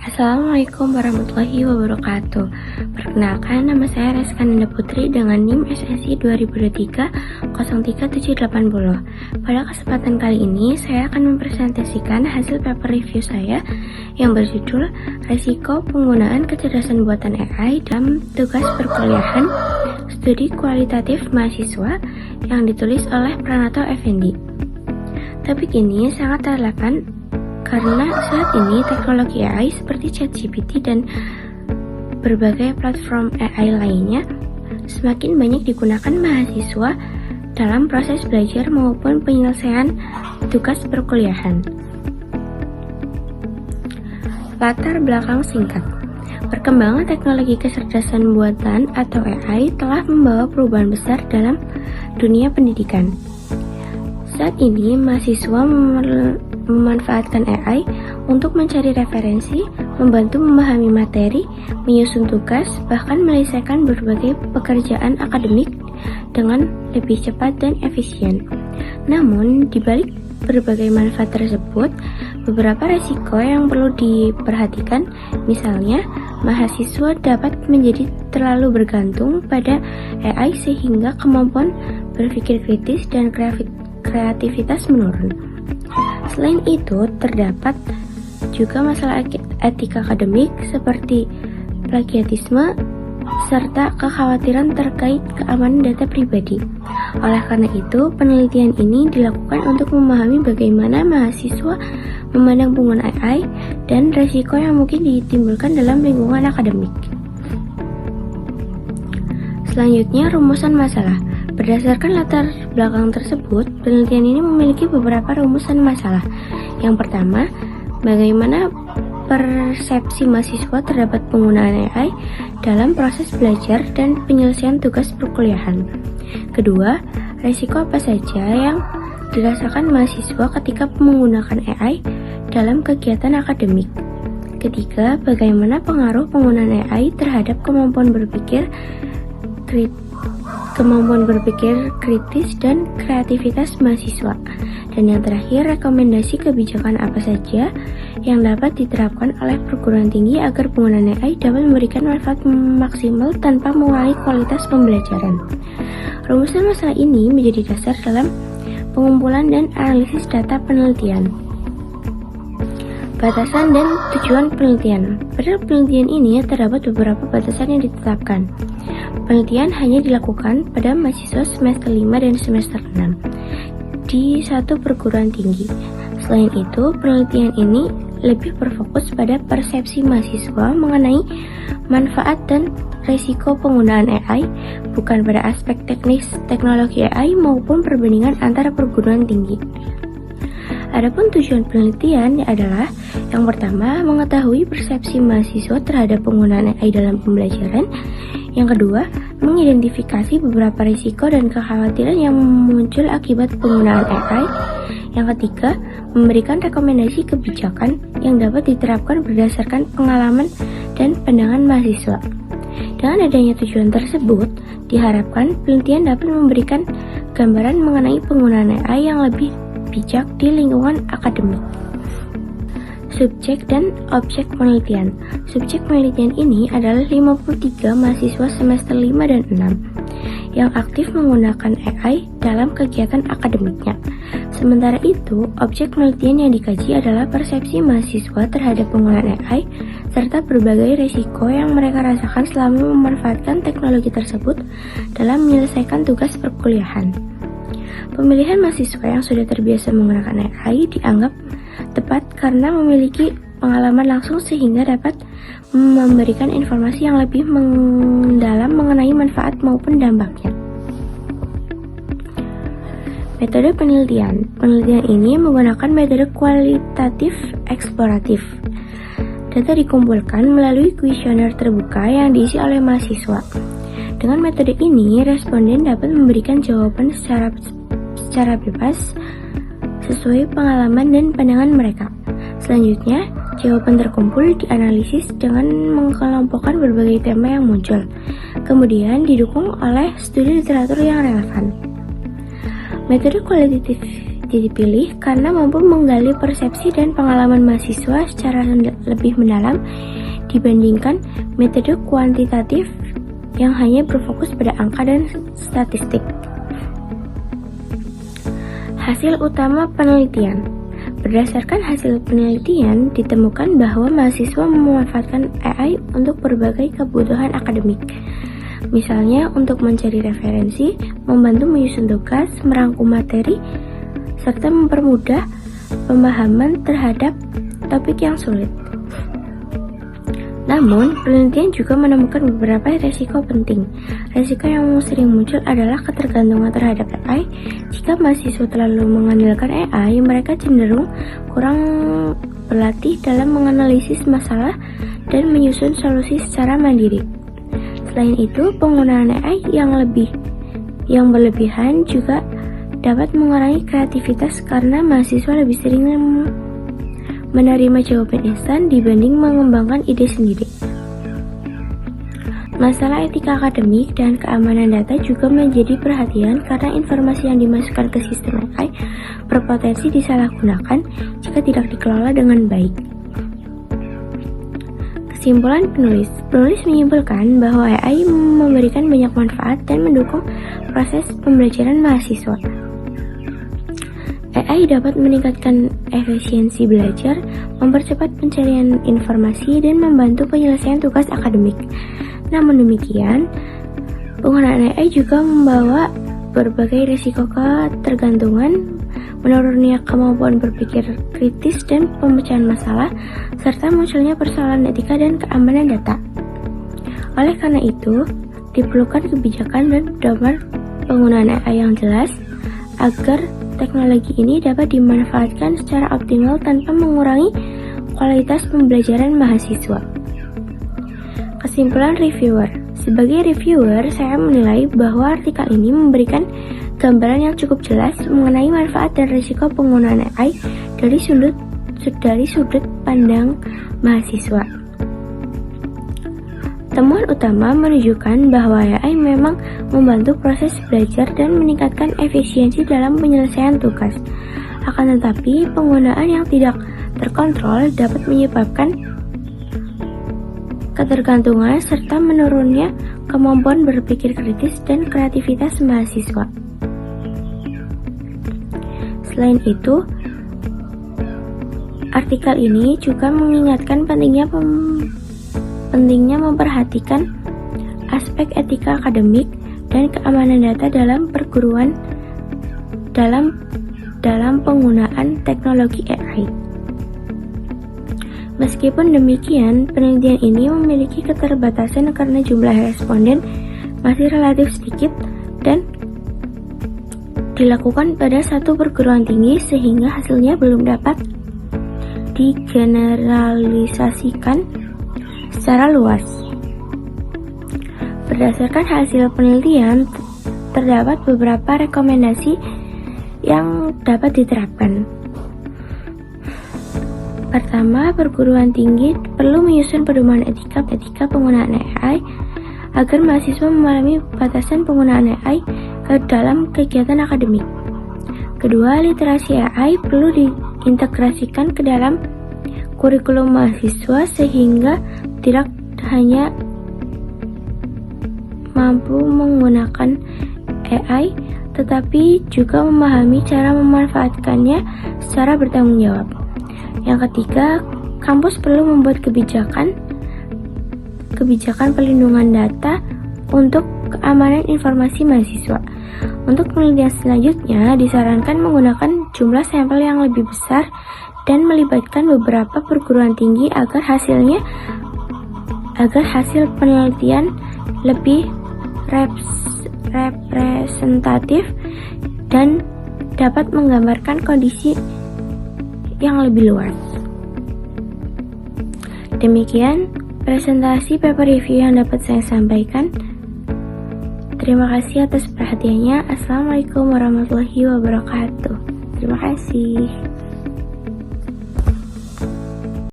Assalamualaikum warahmatullahi wabarakatuh. Perkenalkan, nama saya Reska Nanda Putri dengan NIM SSI 2023 03780. Pada kesempatan kali ini, saya akan mempresentasikan hasil paper review saya yang berjudul Resiko Penggunaan Kecerdasan Buatan AI dalam Tugas Perkuliahan Studi Kualitatif Mahasiswa yang ditulis oleh Pranato Effendi. Topik ini sangat relevan karena saat ini teknologi AI seperti ChatGPT dan berbagai platform AI lainnya semakin banyak digunakan mahasiswa dalam proses belajar maupun penyelesaian tugas perkuliahan. Latar belakang singkat. Perkembangan teknologi kecerdasan buatan atau AI telah membawa perubahan besar dalam dunia pendidikan. Saat ini, mahasiswa memanfaatkan AI untuk mencari referensi, membantu memahami materi, menyusun tugas, bahkan menyelesaikan berbagai pekerjaan akademik dengan lebih cepat dan efisien. Namun, di balik berbagai manfaat tersebut, beberapa risiko yang perlu diperhatikan, misalnya, mahasiswa dapat menjadi terlalu bergantung pada AI sehingga kemampuan berpikir kritis dan kreativitas menurun. Selain itu, terdapat juga masalah etika akademik seperti plagiatisme serta kekhawatiran terkait keamanan data pribadi. Oleh karena itu, penelitian ini dilakukan untuk memahami bagaimana mahasiswa memandang penggunaan AI dan risiko yang mungkin ditimbulkan dalam lingkungan akademik. Selanjutnya, rumusan masalah. Berdasarkan latar belakang tersebut, penelitian ini memiliki beberapa rumusan masalah. Yang pertama, bagaimana persepsi mahasiswa terhadap penggunaan AI dalam proses belajar dan penyelesaian tugas perkuliahan. Kedua, risiko apa saja yang dirasakan mahasiswa ketika menggunakan AI dalam kegiatan akademik. Ketiga, bagaimana pengaruh penggunaan AI terhadap kemampuan berpikir kritis dan kreativitas mahasiswa. Dan yang terakhir, rekomendasi kebijakan apa saja yang dapat diterapkan oleh perguruan tinggi agar penggunaan AI dapat memberikan manfaat maksimal tanpa mengurangi kualitas pembelajaran. Rumusan masalah ini menjadi dasar dalam pengumpulan dan analisis data penelitian. Batasan dan tujuan penelitian. Pada penelitian ini terdapat beberapa batasan yang ditetapkan. Penelitian hanya dilakukan pada mahasiswa semester 5 dan semester 6 di satu perguruan tinggi. Selain itu, penelitian ini lebih berfokus pada persepsi mahasiswa mengenai manfaat dan risiko penggunaan AI, bukan pada aspek teknis teknologi AI maupun perbandingan antara perguruan tinggi. Adapun tujuan penelitian adalah yang pertama, mengetahui persepsi mahasiswa terhadap penggunaan AI dalam pembelajaran. Yang kedua, mengidentifikasi beberapa risiko dan kekhawatiran yang muncul akibat penggunaan AI. Yang ketiga, memberikan rekomendasi kebijakan yang dapat diterapkan berdasarkan pengalaman dan pandangan mahasiswa. Dengan adanya tujuan tersebut, diharapkan penelitian dapat memberikan gambaran mengenai penggunaan AI yang lebih bijak di lingkungan akademik. Subjek dan objek penelitian. Subjek penelitian ini adalah 53 mahasiswa semester 5 dan 6 yang aktif menggunakan AI dalam kegiatan akademiknya. Sementara itu, objek penelitian yang dikaji adalah persepsi mahasiswa terhadap penggunaan AI serta berbagai risiko yang mereka rasakan selama memanfaatkan teknologi tersebut dalam menyelesaikan tugas perkuliahan. Pemilihan mahasiswa yang sudah terbiasa menggunakan AI dianggap tepat karena memiliki pengalaman langsung sehingga dapat memberikan informasi yang lebih mendalam mengenai manfaat maupun dampaknya. Metode penelitian. Penelitian ini menggunakan metode kualitatif eksploratif. Data dikumpulkan melalui kuesioner terbuka yang diisi oleh mahasiswa. Dengan metode ini, responden dapat memberikan jawaban secara bebas sesuai pengalaman dan pandangan mereka. Selanjutnya, jawaban terkumpul dianalisis dengan mengelompokkan berbagai tema yang muncul, kemudian didukung oleh studi literatur yang relevan. Metode kualitatif dipilih karena mampu menggali persepsi dan pengalaman mahasiswa secara lebih mendalam dibandingkan metode kuantitatif yang hanya berfokus pada angka dan statistik. Hasil utama penelitian. Berdasarkan hasil penelitian, ditemukan bahwa mahasiswa memanfaatkan AI untuk berbagai kebutuhan akademik. Misalnya untuk mencari referensi, membantu menyusun tugas, merangkum materi, serta mempermudah pemahaman terhadap topik yang sulit. Namun, penelitian juga menemukan beberapa risiko penting. Risiko yang sering muncul adalah ketergantungan terhadap AI. Jika mahasiswa terlalu mengandalkan AI, mereka cenderung kurang berlatih dalam menganalisis masalah dan menyusun solusi secara mandiri. Selain itu, penggunaan AI yang berlebihan juga dapat mengurangi kreativitas karena mahasiswa lebih sering menerima jawaban instan dibanding mengembangkan ide sendiri. Masalah etika akademik dan keamanan data juga menjadi perhatian karena informasi yang dimasukkan ke sistem AI berpotensi disalahgunakan jika tidak dikelola dengan baik. Kesimpulan penulis menyimpulkan bahwa AI memberikan banyak manfaat dan mendukung proses pembelajaran mahasiswa. AI dapat meningkatkan efisiensi belajar, mempercepat pencarian informasi, dan membantu penyelesaian tugas akademik. Namun demikian, penggunaan AI juga membawa berbagai risiko ketergantungan, menurunnya kemampuan berpikir kritis dan pemecahan masalah, serta munculnya persoalan etika dan keamanan data. Oleh karena itu, diperlukan kebijakan dan pedoman penggunaan AI yang jelas agar teknologi ini dapat dimanfaatkan secara optimal tanpa mengurangi kualitas pembelajaran mahasiswa. Kesimpulan reviewer. Sebagai reviewer, saya menilai bahwa artikel ini memberikan gambaran yang cukup jelas mengenai manfaat dan risiko penggunaan AI dari sudut pandang mahasiswa. Temuan utama menunjukkan bahwa AI memang membantu proses belajar dan meningkatkan efisiensi dalam penyelesaian tugas. Akan tetapi, penggunaan yang tidak terkontrol dapat menyebabkan ketergantungan serta menurunnya kemampuan berpikir kritis dan kreativitas mahasiswa. Selain itu, artikel ini juga mengingatkan pentingnya memperhatikan aspek etika akademik dan keamanan data dalam perguruan dalam penggunaan teknologi AI. Meskipun demikian, penelitian ini memiliki keterbatasan karena jumlah responden masih relatif sedikit dan dilakukan pada satu perguruan tinggi sehingga hasilnya belum dapat digeneralisasikan secara luas. Berdasarkan hasil penelitian, terdapat beberapa rekomendasi yang dapat diterapkan. Pertama, perguruan tinggi perlu menyusun pedoman etika penggunaan AI agar mahasiswa memahami batasan penggunaan AI ke dalam kegiatan akademik. Kedua, literasi AI perlu diintegrasikan ke dalam kurikulum mahasiswa sehingga tidak hanya mampu menggunakan AI, tetapi juga memahami cara memanfaatkannya secara bertanggung jawab. Yang ketiga, kampus perlu membuat kebijakan perlindungan data untuk keamanan informasi mahasiswa. Untuk penelitian selanjutnya, disarankan menggunakan jumlah sampel yang lebih besar dan melibatkan beberapa perguruan tinggi agar hasil penelitian lebih representatif dan dapat menggambarkan kondisi yang lebih luas. Demikian presentasi paper review yang dapat saya sampaikan. Terima kasih atas perhatiannya. Assalamualaikum warahmatullahi wabarakatuh. Terima kasih.